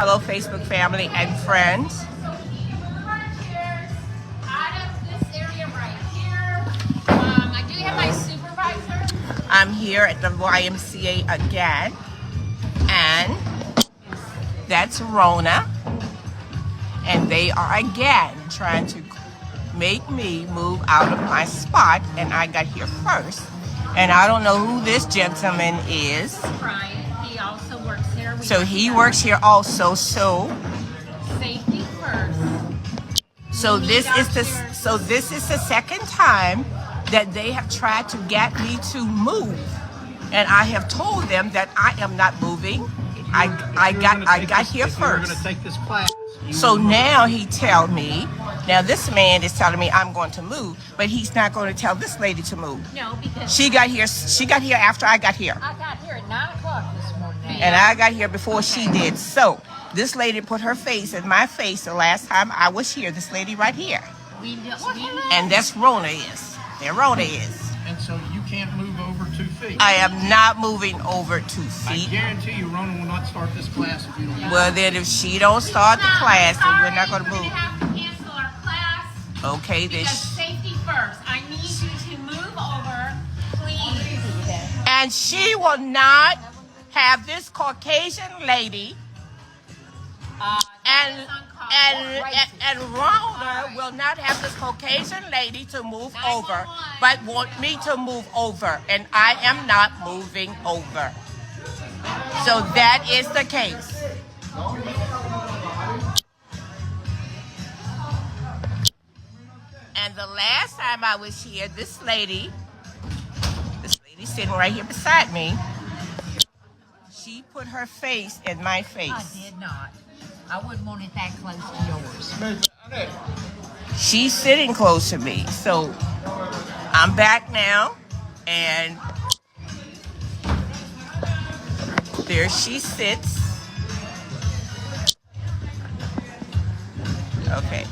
Hello, Facebook family and friends. I do have my supervisor. I'm here at the YMCA again, and that's Rona, and they are again trying to make me move out of my spot, and I got here first. And I don't know who this gentleman is. Brian, he also works here. So he works here also. So Safety first. this is the second time that they have tried to get me to move, and I have told them that I am not moving. I got here first. We're going to take this class. So now this man is telling me I'm going to move, but he's not going to tell this lady to move. No, because She got here after I got here. I got here at 9 o'clock this morning. And I got here before she did. So this lady put her face in my face the last time I was here. This lady right here. And that's Rona is. There Rona is. And so you can't move over 2 feet. I am not moving over 2 I feet. guarantee you Rona will not start this class if you don't move. Well, then if she don't start the class, then we're not going to We're move. going to have to cancel our class Okay, then. because safety first. I need you to move over, please. And she will not have this Caucasian lady and Rona will not have this Caucasian lady to move over, but want me to move over, and I am not moving over. So that is the case. And the last time I was here, this lady sitting right here beside me, she put her face in my face. I did not. I wouldn't want it that close to yours. She's sitting close to me. So I'm back now, and there she sits. Okay,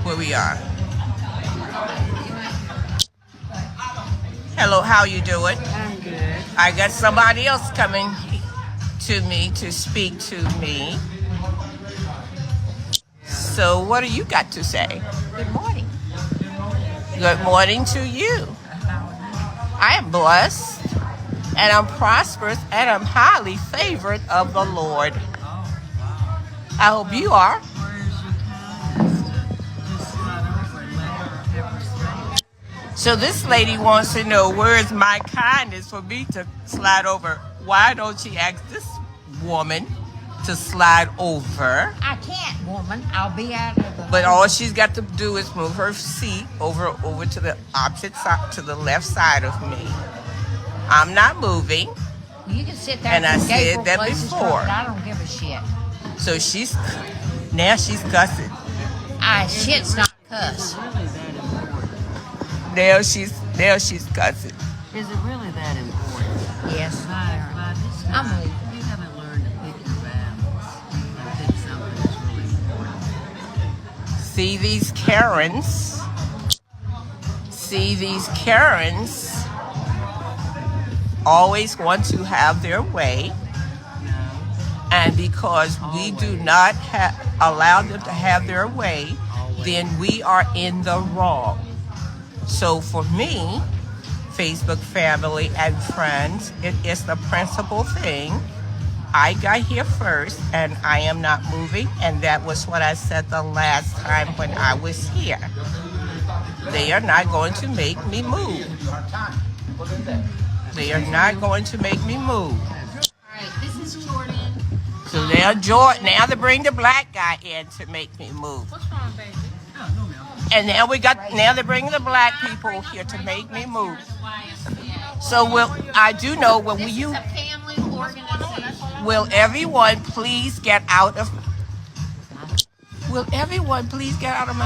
where we are. Hello, how you doing? I'm good. I got somebody else coming to me to speak to me. So what do you got to say? Good morning. Good morning to you. I am blessed, and I'm prosperous, and I'm highly favored of the Lord. I hope you are. So this lady wants to know, where is my kindness for me to slide over? Why don't she ask this woman to slide over? I can't, woman. I'll be out of the... But all she's got to do is move her seat over to the opposite side, to the left side of me. I'm not moving. You can sit there And I and said that before. I don't give a shit. So now she's cussing. Shit's not cuss. Now she's cussing. Is it really that important? Yes. By this I'm time, leaving. you haven't learned to pick your battles and pick something that's really important. See these Karens always want to have their way, and because we do not allow them to have their way, then we are in the wrong. So for me, Facebook family and friends, it is the principal thing. I got here first, and I am not moving, and that was what I said the last time when I was here. They are not going to make me move. They are not going to make me move. All right, this is Jordan. So now they bring the black guy in to make me move. What's wrong, baby? And now they bring the black people here to make me move. So I do know when This you is a family organization. will everyone please get out of my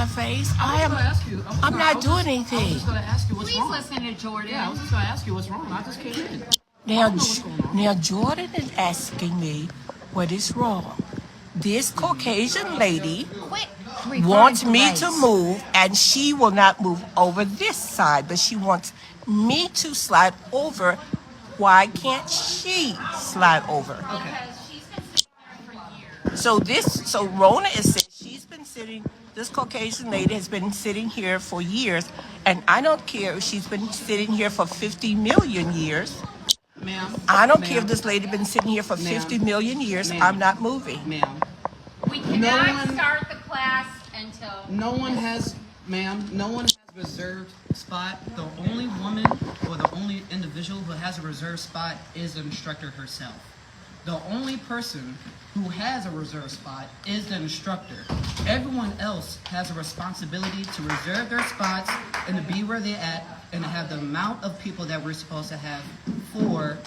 face? I'm not doing anything. I was just going to ask you what's Please wrong. listen to Jordan. Yeah, I was just going to ask you what's wrong. I just came in. Now Jordan is asking me what is wrong. This Caucasian lady Quit wants referring me race. to move, and she will not move over this side, but she wants me to slide over. Why can't she slide over? Because she's been sitting there for years. So Rona is saying she's been sitting. This Caucasian lady has been sitting here for years, and I don't care if she's been sitting here for 50 million years. Ma'am. I don't care if Ma'am. this lady been sitting here for Ma'am. 50 million years. Ma'am. I'm not moving. Ma'am. We cannot one- start the class until. No one has, ma'am, no one has reserved spot. The only woman or the only individual who has a reserved spot is the instructor herself. The only person who has a reserved spot is the instructor. Everyone else has a responsibility to reserve their spots and to be where they're at and to have the amount of people that we're supposed to have for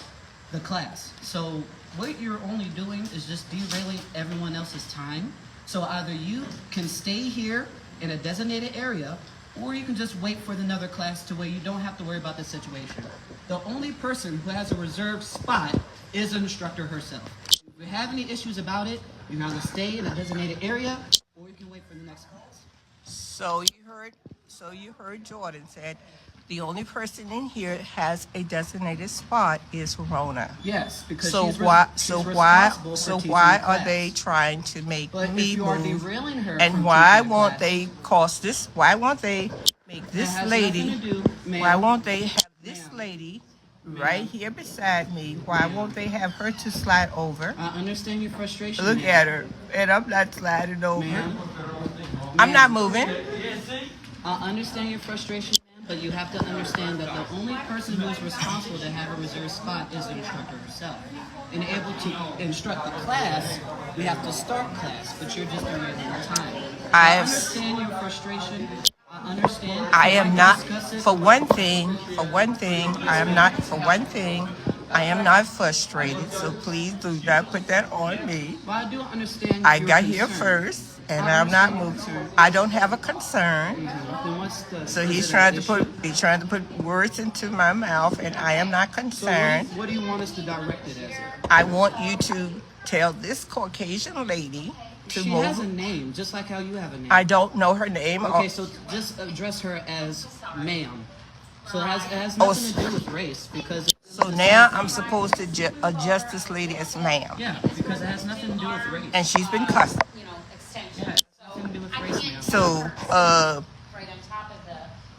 the class. So what you're only doing is just derailing everyone else's time. So either you can stay here in a designated area, or you can just wait for another class to where you don't have to worry about the situation. The only person who has a reserved spot is the instructor herself. If you have any issues about it, you can either stay in a designated area, or you can wait for the next class. So you heard Jordan said the only person in here that has a designated spot is Rona. Yes, because So she's why responsible for teaching why the are class. they trying to make But me if you are move? derailing her And from why teaching the won't class, they cost this? Why won't they make it this has lady? nothing to do, ma'am. Why won't they have this Ma'am. lady right here beside me? Why won't they have her to slide over? I understand your frustration. Look ma'am. at her, and I'm not sliding over. Ma'am. I'm not Ma'am. moving. I understand your frustration, ma'am, but you have to understand that the only person who is responsible to have a reserved spot is the instructor herself. And able to instruct the class, we have to start class, but you're just derailing the time. I I have- understand your frustration. I understand. I We'd am like to not. discuss it. For one thing, I am not. For one thing, I am not frustrated. So please do not put that on me. But I do understand. I your got here concern. first, and I I'm not understand your moving. concern. I don't have a concern. Then what's the? So is he's it trying an to issue? put trying to put words into my mouth, and I am not So concerned. what do you want us to direct it as? I want you to tell this Caucasian lady to She has a move. name, just like how you have a name. I don't know her name. Okay, so just address her as ma'am. So it has Oh, nothing to do with race because. So now I'm supposed to adjust this lady as ma'am, Yeah, because it has nothing to do with race. and she's been cussed. You know, Yeah, extension. it has nothing to do with race, ma'am. So Right on top of the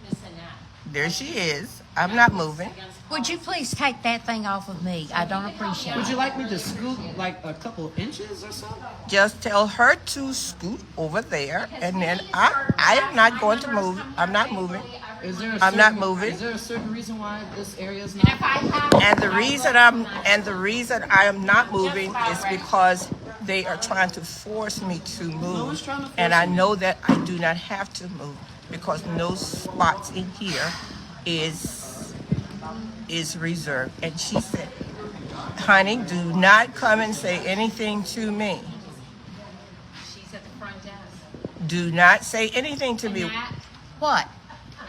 Miss Annette. there she is. I'm not moving. Against Would you please take that thing off of me? I don't appreciate Would it. you like me to scoot like a couple inches or so? Just tell her to scoot over there, and then I am not going to move. I'm not moving. Is there? I'm not moving. Is there a certain reason why this area is And not? if I have. And the reason I am not moving is because they are trying to force me to move. one's trying to force And I you. know that I do not have to move because no spots in here is reserved. And she said, honey, do not come and say anything to me. She's at the front desk. Do not say anything to me. Annette, What?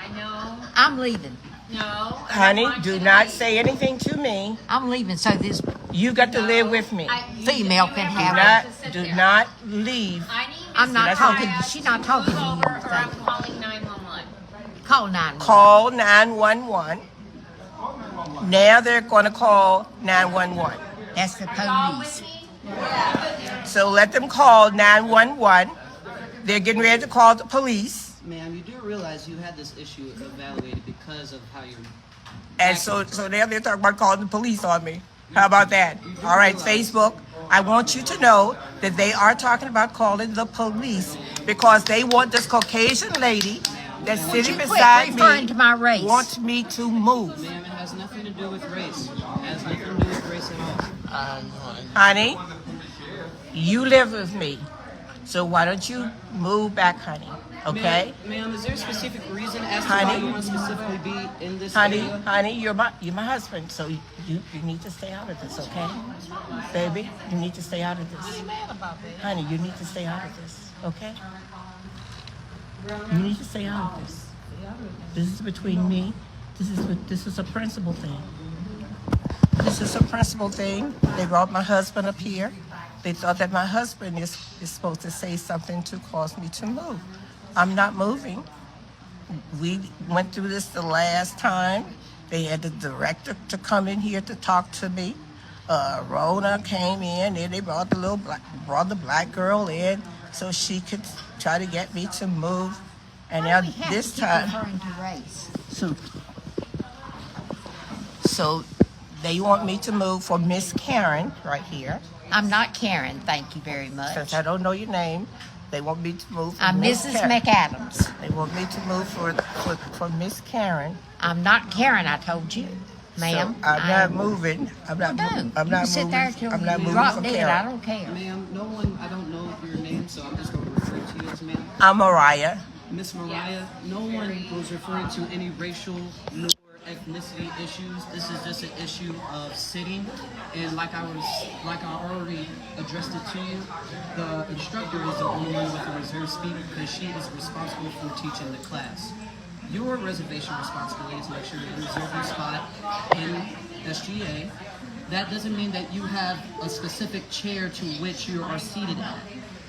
I know. I'm leaving. No. I Honey, want do you to not leave. say anything to me. I'm leaving so this You got to live with me. Female can you have a right to sit Do there. not leave. I need I'm not Miss talking- Maya she's not to talking move to you, over, or I'm thank you. calling 911. call 911. Call 911. Now they're going to call 911. That's the Y'all police. with me? So let them call 911. They're getting ready to call the police. Ma'am, you do realize you had this issue evaluated because of how you're. And so now they're talking about calling the police on me. How about that? All right, Facebook, I want you to know that they are talking about calling the police because they want this Caucasian lady that's Would sitting you quit beside referring me to my race? wants me to move. Ma'am, it has nothing to do with race. It has nothing to do with race at all. Honey, you live with me. So why don't you move back, honey? Okay? Ma'am, is there a specific reason as to Honey? why you want to specifically be in this Honey, area? honey, you're my husband, so you need to stay out of this, okay? Baby, you need to stay out of this. Honey, you need to stay out of this, okay? You need to stay out of this. This is between me. This is a principal thing. This is a principal thing. They brought my husband up here. They thought that my husband is supposed to say something to cause me to move. I'm not moving. We went through this the last time. They had the director to come in here to talk to me. Rona came in, and they brought the black girl in so she could try to get me to move. And now this time, referring to race? so they want me to move for Miss Karen right here. I'm not Karen, thank you very much. Since I don't know your name, they want me to move for I'm Miss Mrs. Karen. McAdams. They want me to move for Miss Karen. I'm not Karen, I told you, ma'am. So I'm not moving. I'm not. Well, don't. I'm You not can sit moving. there till I'm not you moving drop for dead. Karen. I don't care. Ma'am, no one, I don't know your name, so I'm just going to refer to you as ma'am. I'm Mariah. Miss Mariah, no one was referring to any racial nor ethnicity issues. This is just an issue of sitting, and like I already addressed it to you, the instructor is the only one with a reserved seat because she is responsible for teaching the class. Your reservation responsibility is to make sure that you reserve your spot in SGA. That doesn't mean that you have a specific chair to which you are seated at.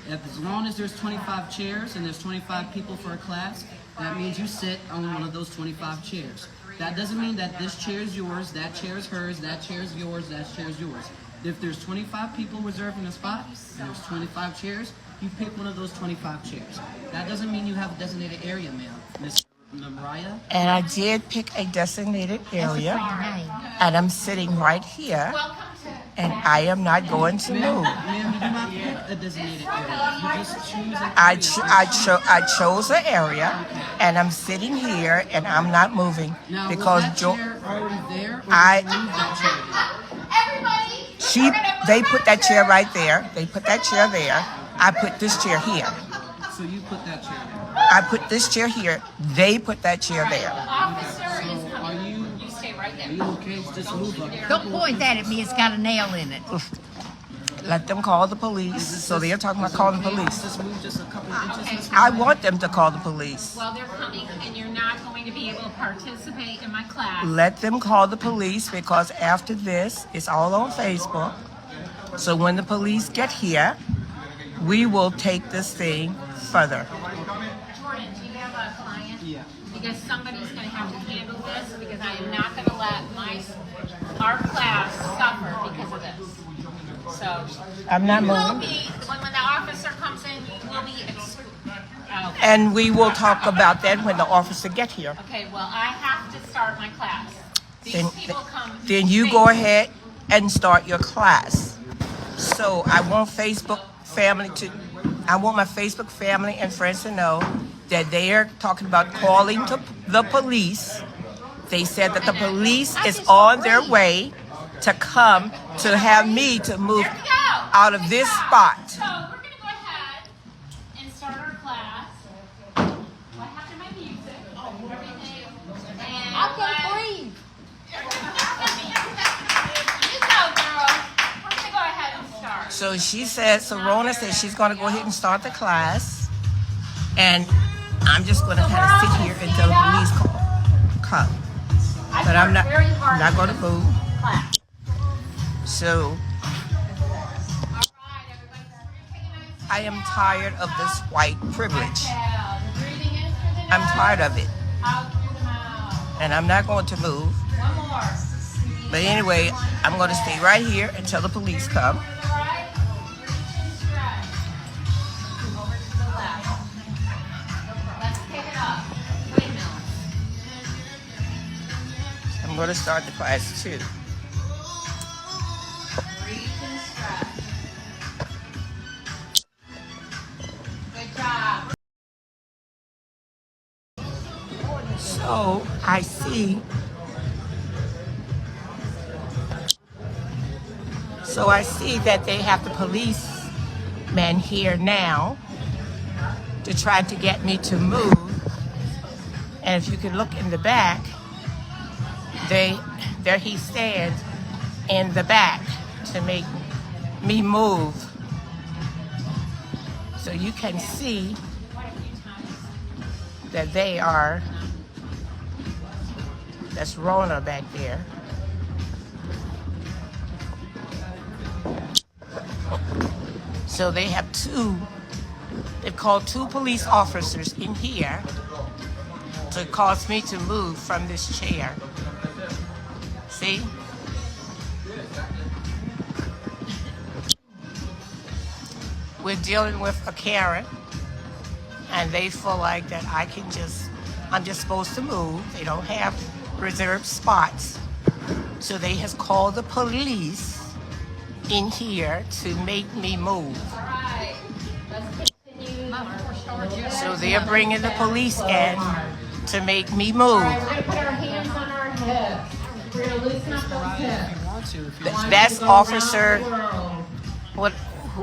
As long as there's 25 chairs and there's 25 people for a class, that means you sit on one of those 25 chairs. That doesn't mean that this chair is yours, that chair is hers, that chair is yours, that chair is yours. If there's 25 people reserving a spot and there's 25 chairs, you pick one of those 25 chairs. That doesn't mean you have a designated area, ma'am. Miss Mariah? And I did pick a designated area, Name. and I'm sitting right here, Welcome to. and I am not going to move. Ma'am, you do not pick a designated area. You just choose an I chose an area, and I'm sitting here, and I'm not moving Now, because was that chair already there, or I- did you move that chair there? Everybody. they put that chair right there. They put that chair there. I put this chair here. So you put that chair there. I put this chair here. They put that chair there. Officer is So are coming. you You stay right are there. you okay to just move up? Don't point that at me, it's got a nail in it. Let them call the police. So they're talking about calling the police. Just move just a couple of inches. Miss I Mariah? want them to call the police. Well, they're coming, and you're not going to be able to participate in my class. Let them call the police because after this, it's all on Facebook. So when the police get here, we will take this thing further. Jordan, do you have a client? Yeah. Because somebody's going to have to handle this because I am not going to let our class suffer because of this. So I'm not you will moving. be when the officer comes in. You will be. And we will talk about that when the officer get here. Okay. Well, I have to start my class. These Then, people come. then you go ahead and start your class. So I want my Facebook family and friends to know that they are talking about calling to the police. They said that the police is on their way to come to have me to move There we go. out of this spot. So we're going to go ahead and start our class. What happened to my music? Everything. And I'm gonna breathe. You go, girl. We're going to go ahead and start. So she said, Rona said she's going to go ahead and start the class. And I'm just going to kind of sit here until the police come. But I'm not going to move. Class. So All right, everybody. I am tired of this white privilege. Exhale. The breathing in through the I'm nose, tired of it. out through the mouth. And I'm not going to move. One more. But anyway, I'm going to stay right here until the police come. Right. Reach and stretch. Over to the left. Let's pick it up. Windmill. I'm going to start the class too. Reach and stretch. Good job. So I see. So I see that they have the policeman here now to try to get me to move. And if you can look in the back, there he stands in the back to make me move. So you can see that that's Rona back there. So they've called two police officers in here to cause me to move from this chair. See? we're dealing with a Karen, and they feel like that I'm just supposed to move. They don't have reserved spots. So they has called the police in here to make me move. Alright, let's continue. So they're bringing the police in to make me move. Alright, we're gonna put our hands on our hips. We're gonna loosen up those hips. If you want to, if you want That's Officer,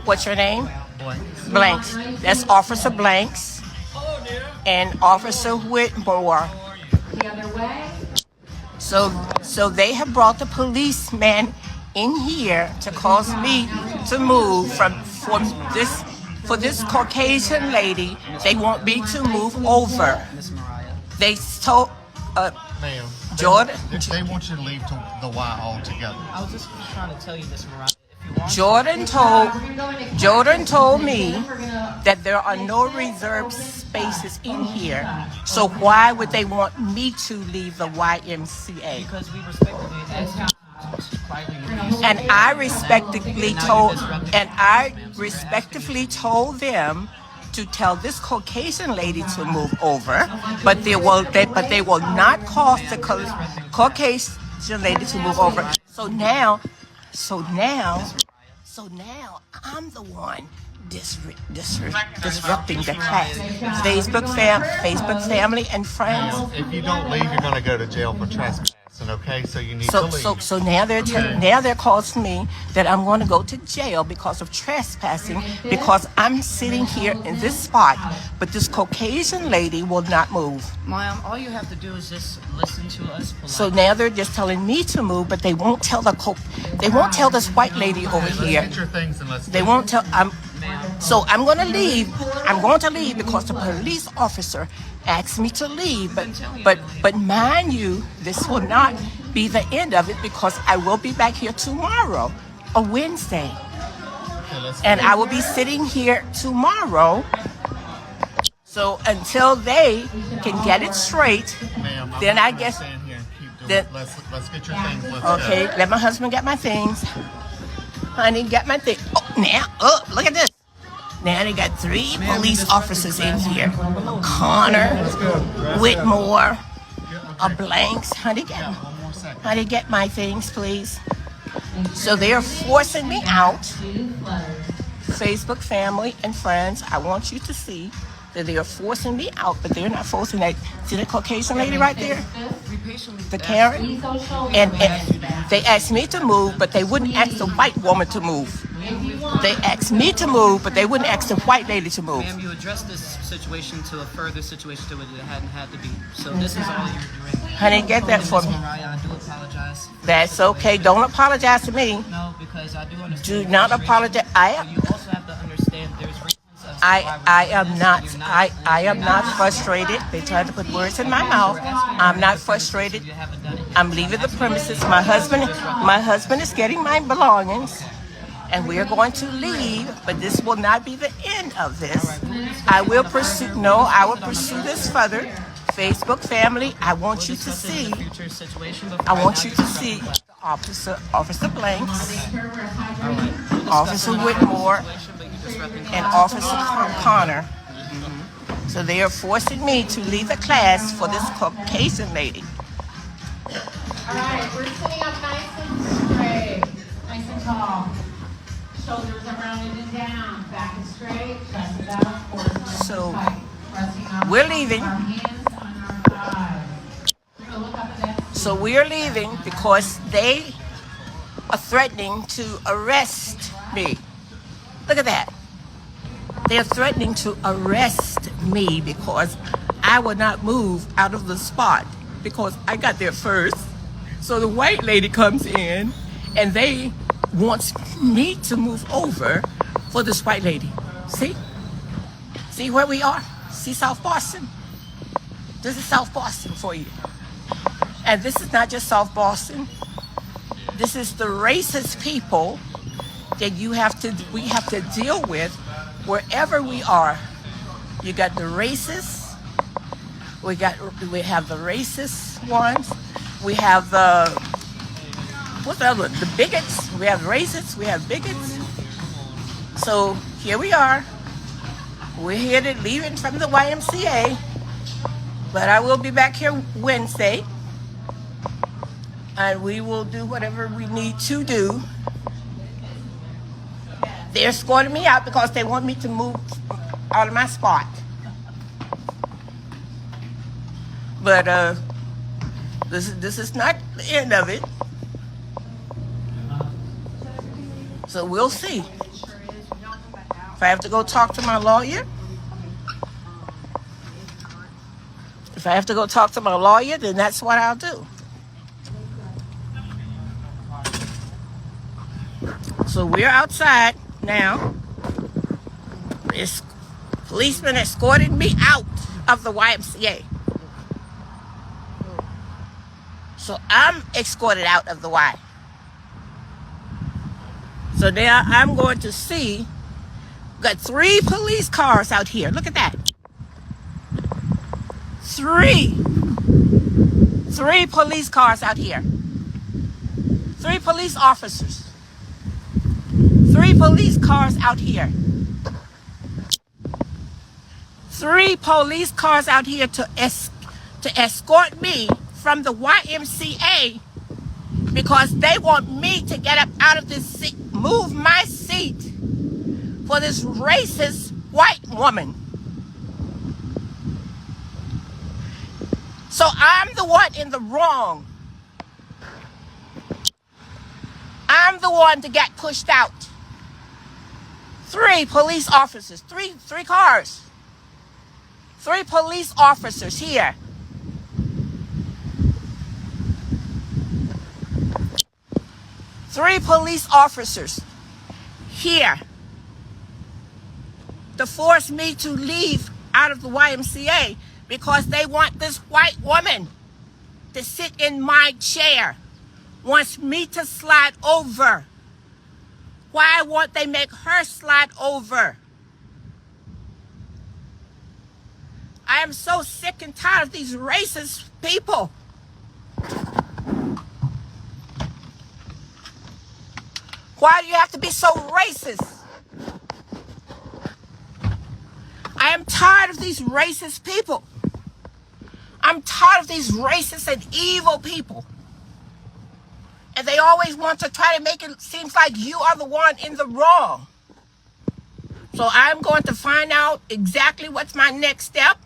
what's your name? Blanks. That's Officer Blanks and Officer Whitmore. The other way. So they have brought the policeman in here to cause me to move for this Caucasian lady. They want me to move over. Miss Mariah. They told Ma'am, Jordan. they want you to leave to the Y altogether. I was just trying to tell you, Miss Mariah. If you want Jordan told me that there are no reserved spaces in here. So why would they want me to leave the YMCA? because we respectfully ask you to quietly leave. And I respectfully told them to tell this Caucasian lady to move over, but they will not cause the Caucasian lady to move over. So now I'm the one disrupting the class. Facebook family and friends. Ma'am, if you don't leave, you're going to go to jail for trespassing, okay? So you need to leave. So now they're causing me that I'm going to go to jail because of trespassing because I'm sitting here in this spot, but this Caucasian lady will not move. Ma'am, all you have to do is just listen to us politely. So now they're just telling me to move, but they won't tell this white lady over Let's here. get your things and let's They leave. won't tell. So I'm going to leave. I'm going to leave because the police officer asked me to leave. But mind you, this will not be the end of it because I will be back here tomorrow, a Wednesday, Okay, let's and I will be sitting here tomorrow. So until they can get it straight, Ma'am, I'm then not I gonna guess. stand here and keep doing then- it. Let's get your things. Let's Okay, go. let my husband get my things. Honey, get my thing. Oh, look at this. Now they got 3 police officers in here. Connor, Whitmore, Blanks. Honey, One more second. get my things, please. So they are forcing me out. Facebook family and friends, I want you to see that they are forcing me out, but they're not forcing that. See the Caucasian lady right there? We patiently The Karen? And they asked me to move, but they wouldn't ask the white woman to move. They asked me to move, but they wouldn't ask the white lady to move. Ma'am, you addressed this situation to a further situation to it hadn't had to be. So this is all you're doing. Honey, get that for Miss me. Mariah, I do apologize. That's okay. Don't apologize to me. No, because I do understand. Do your not frustration, apologize. but you also have to understand there's reasons as to why I we're am doing not. this, and I am not frustrated. They tried to put words in my mouth. I'm not frustrated. You haven't done it yet. I'm leaving the premises. My husband is getting my belongings, and we are going to leave. But this will not be the end of this. I will pursue. No, I will pursue this further. Facebook family, I want you to Discuss it in see. the future situation, but I right want now you you're to disrupting see class. Officer Blanks, Discuss Officer it in the Whitmore, situation, but you're disrupting and class. Officer Connor. So they are forcing me to leave the class for this Caucasian lady. Alright, we're sitting up nice and straight, nice and tall. Shoulders are rounded and down, back and straight, chest is out, core is nice So, and tight. Resting on we're leaving. our hands on our thighs. We're gonna look up at that. So we are leaving because they are threatening to arrest me. Look at that. They are threatening to arrest me because I will not move out of the spot because I got there first. So the white lady comes in and they wants me to move over for this white lady. See? See where we are? See South Boston? This is South Boston for you. And this is not just South Boston. This is the racist people that we have to deal with wherever we are. You got the racists. We have the racist ones. We have what's the other one? The bigots. We have racists. We have bigots. So here we are. We're headed leaving from the YMCA, but I will be back here Wednesday, and we will do whatever we need to do. They're escorting me out because they want me to move out of my spot. But this is not the end of it. So we'll see. If I have to go talk to my lawyer, then that's what I'll do. So we're outside now. This policeman escorted me out of the YMCA. So I'm escorted out of the Y. So now I'm going to see, got 3 police cars out here. Look at that. 3 police cars out here. 3 police officers. 3 police cars out here. 3 police cars out here to escort me from the YMCA because they want me to get up out of this seat, move my seat for this racist white woman. So I'm the one in the wrong. I'm the one to get pushed out. 3 police officers, 3 cars. 3 police officers here. 3 police officers here to force me to leave out of the YMCA because they want this white woman to sit in my chair, wants me to slide over. Why won't they make her slide over? I am so sick and tired of these racist people. Why do you have to be so racist? I am tired of these racist people. I'm tired of these racist and evil people. And they always want to try to make it seem like you are the one in the wrong. So I'm going to find out exactly what's my next step.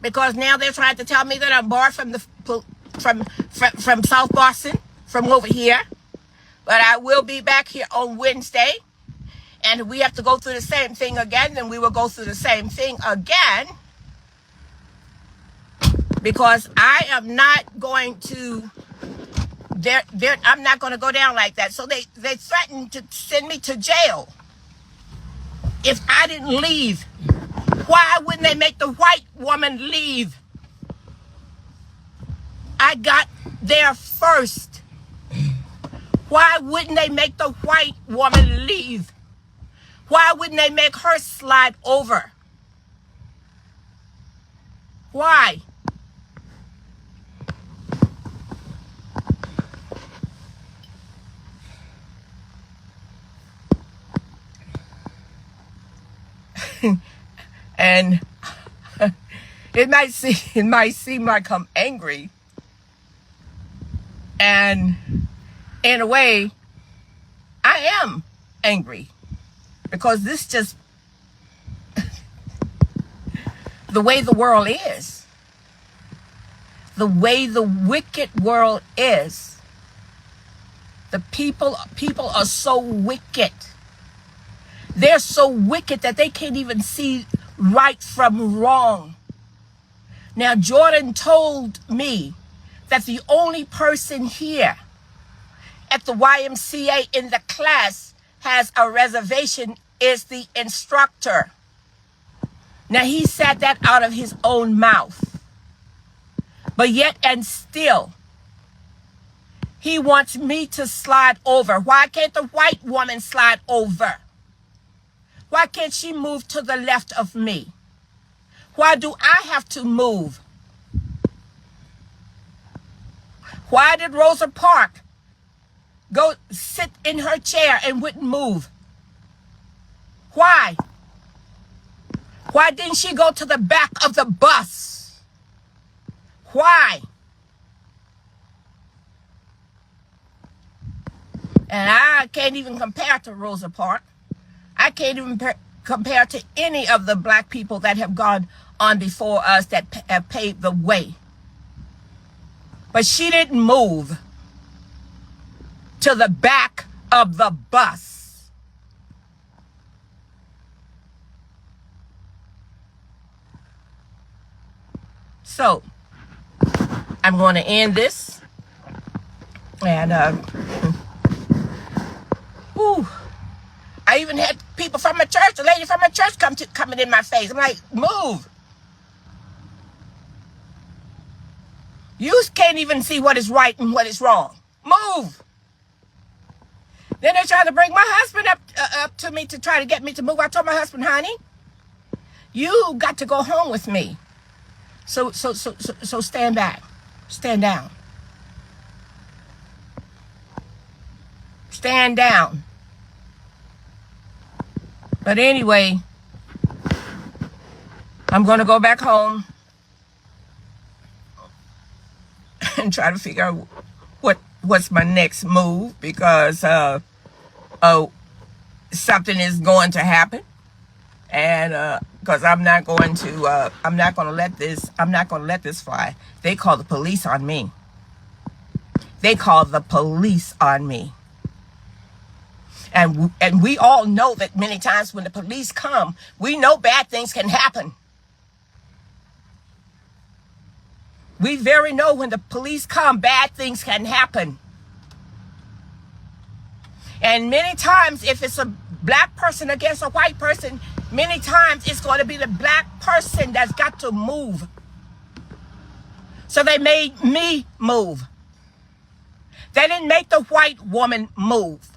Because now they're trying to tell me that I'm barred from South Boston, from over here. But I will be back here on Wednesday. And if we have to go through the same thing again, then we will go through the same thing again. Because I am not going to, I'm not going to go down like that. So they threatened to send me to jail if I didn't leave. Why wouldn't they make the white woman leave? I got there first. Why wouldn't they make the white woman leave? Why wouldn't they make her slide over? Why? And it might seem like I'm angry. And in a way, I am angry. Because this just the way the world is. The way the wicked world is. The people are so wicked. They're so wicked that they can't even see right from wrong. Now, Jordan told me that the only person here at the YMCA in the class has a reservation is the instructor. Now, he said that out of his own mouth. But yet and still, he wants me to slide over. Why can't the white woman slide over? Why can't she move to the left of me? Why do I have to move? Why did Rosa Parks go sit in her chair and wouldn't move? Why? Why didn't she go to the back of the bus? Why? And I can't even compare to Rosa Parks. I can't even compare to any of the black people that have gone on before us that have paved the way. But she didn't move to the back of the bus. So, I'm going to end this. And, I even had people from my church, a lady from my church coming in my face. I'm like, move. You can't even see what is right and what is wrong. Move. Then they tried to bring my husband up to me to try to get me to move. I told my husband, honey, you got to go home with me. So stand back. Stand down. Stand down. But anyway, I'm going to go back home and try to figure out what's my next move, because something is going to happen, and because I'm not going to let this fly. They call the police on me. They call the police on me. And we all know that many times when the police come, we know bad things can happen. We very know when the police come, bad things can happen. And many times, if it's a black person against a white person, many times it's going to be the black person that's got to move. So they made me move. They didn't make the white woman move.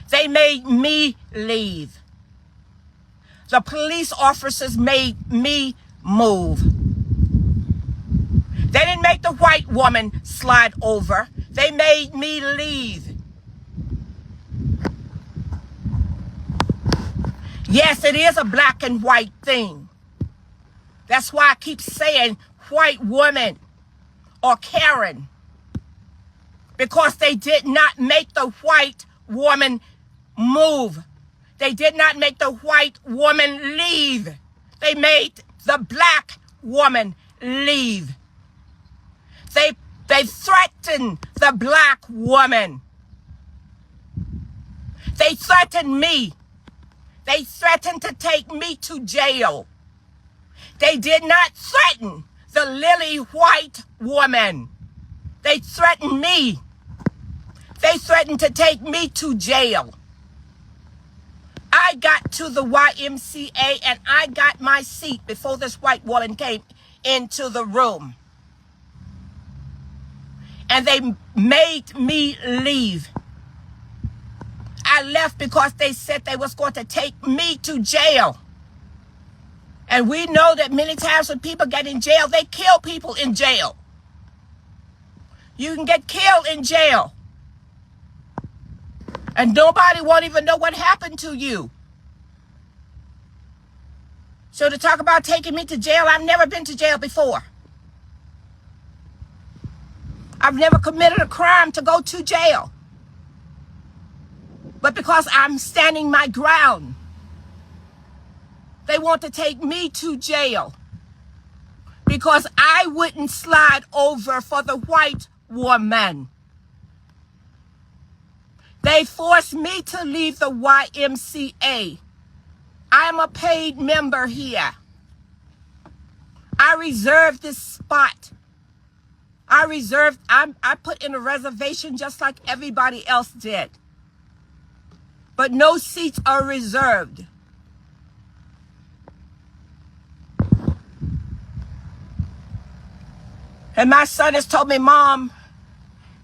They made me leave. The police officers made me move. They didn't make the white woman slide over. They made me leave. Yes, it is a black and white thing. That's why I keep saying white woman or Karen. Because they did not make the white woman move. They did not make the white woman leave. They made the black woman leave. They threatened the black woman. They threatened me. They threatened to take me to jail. They did not threaten the lily white woman. They threatened me. They threatened to take me to jail. I got to the YMCA and I got my seat before this white woman came into the room. And they made me leave. I left because they said they was going to take me to jail. And we know that many times when people get in jail, they kill people in jail. You can get killed in jail. And nobody won't even know what happened to you. So to talk about taking me to jail, I've never been to jail before. I've never committed a crime to go to jail. But because I'm standing my ground, they want to take me to jail. Because I wouldn't slide over for the white woman. They forced me to leave the YMCA. I am a paid member here. I reserved this spot. I put in a reservation just like everybody else did. But no seats are reserved. And my son has told me, Mom,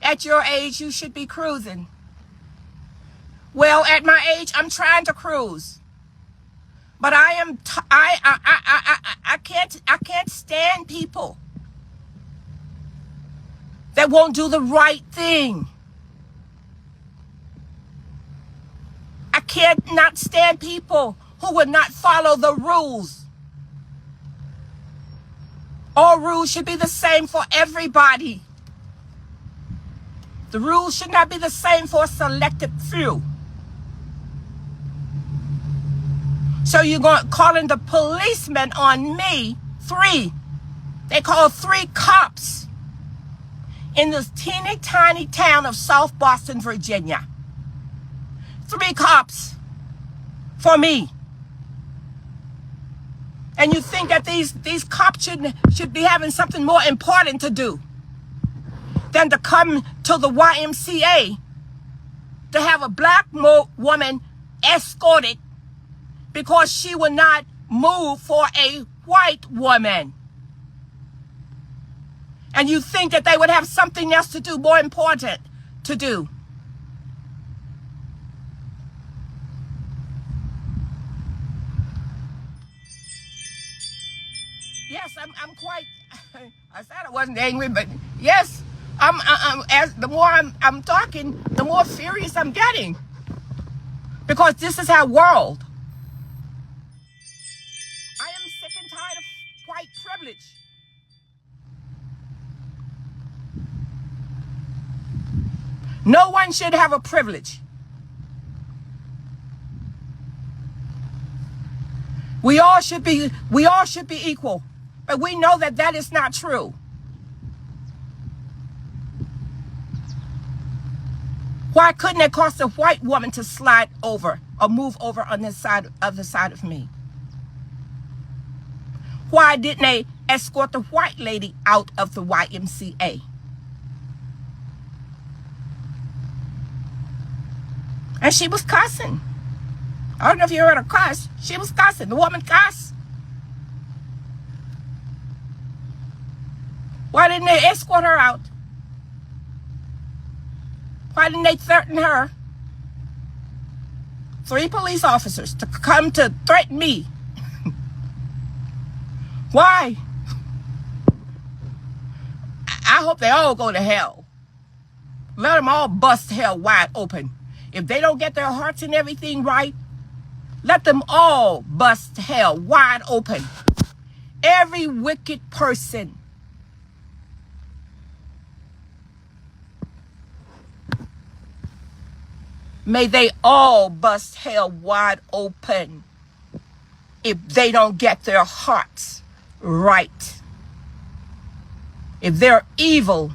at your age, you should be cruising. Well, at my age, I'm trying to cruise. But I can't stand people that won't do the right thing. I can't not stand people who would not follow the rules. All rules should be the same for everybody. The rules should not be the same for a selected few. So you're calling the policemen on me, 3. They called 3 cops in this teeny tiny town of South Boston, Virginia. 3 cops for me. And you think that these cops should be having something more important to do than to come to the YMCA to have a black woman escorted because she would not move for a white woman. And you think that they would have something else to do, more important to do. Yes, I'm quite, I said I wasn't angry, but yes, as the more I'm talking, the more furious I'm getting. Because this is our world. I am sick and tired of white privilege. No one should have a privilege. We all should be equal. But we know that that is not true. Why couldn't it cost a white woman to slide over or move over on this side, other side of me? Why didn't they escort the white lady out of the YMCA? And she was cussing. I don't know if you heard her cuss. She was cussing. The woman cussed. Why didn't they escort her out? Why didn't they threaten her? 3 police officers to come to threaten me. Why? I hope they all go to hell. Let them all bust hell wide open. If they don't get their hearts and everything right, let them all bust hell wide open. Every wicked person. May they all bust hell wide open if they don't get their hearts right. If they're evil,